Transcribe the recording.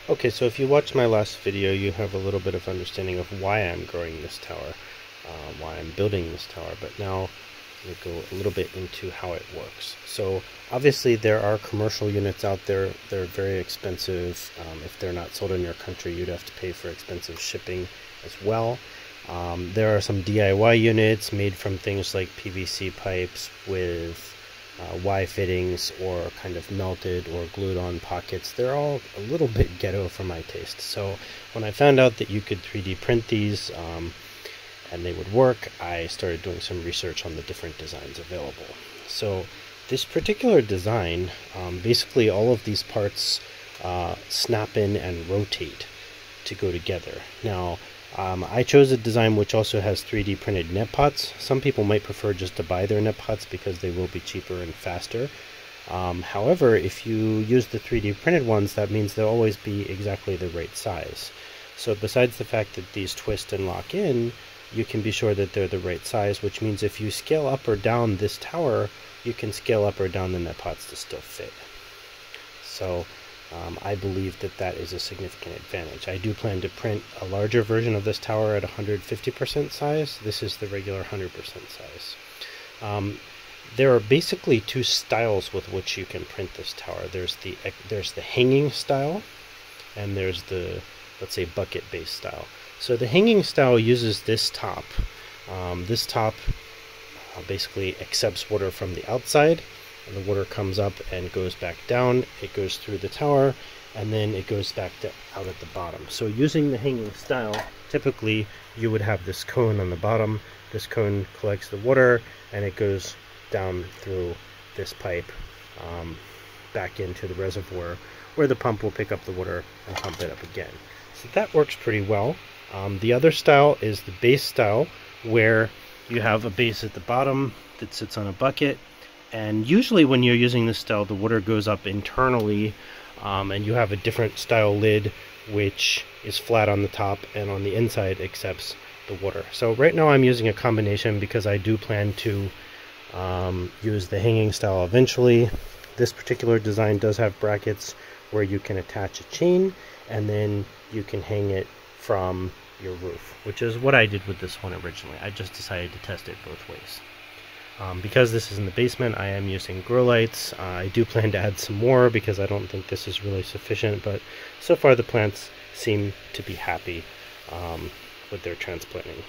Okay, so if you watched my last video, you have a little bit of understanding of why I'm growing this tower, why I'm building this tower, but now we'll go a little bit into how it works. So obviously there are commercial units out there. They're very expensive. If they're not sold in your country, you'd have to pay for expensive shipping as well. There are some DIY units made from things like PVC pipes with Y fittings or kind of melted or glued on pockets. They're all a little bit ghetto for my taste. So when I found out that you could 3D print these and they would work, I started doing some research on the different designs available. So this particular design, basically all of these parts snap in and rotate to go together. Now, I chose a design which also has 3D printed net pots. Some people might prefer just to buy their net pots because they will be cheaper and faster. However, if you use the 3D printed ones, that means they'll always be exactly the right size. So besides the fact that these twist and lock in, you can be sure that they're the right size, which means if you scale up or down this tower, you can scale up or down the net pots to still fit. So I believe that that is a significant advantage. I do plan to print a larger version of this tower at 150% size. This is the regular 100% size. There are basically two styles with which you can print this tower. There's the hanging style, and there's the, let's say, bucket-based style. So the hanging style uses this top. This top basically accepts water from the outside, and the water comes up and goes back down. It goes through the tower, and then it goes back out at the bottom. So using the hanging style, typically you would have this cone on the bottom. This cone collects the water, and it goes down through this pipe back into the reservoir, where the pump will pick up the water and pump it up again. So that works pretty well. The other style is the base style, where you have a base at the bottom that sits on a bucket. And usually when you're using this style, the water goes up internally, and you have a different style lid which is flat on the top and on the inside accepts the water. So right now I'm using a combination because I do plan to use the hanging style eventually. This particular design does have brackets where you can attach a chain and then you can hang it from your roof, which is what I did with this one originally. I just decided to test it both ways. Because this is in the basement, I am using grow lights. I do plan to add some more because I don't think this is really sufficient, but so far the plants seem to be happy with their transplanting.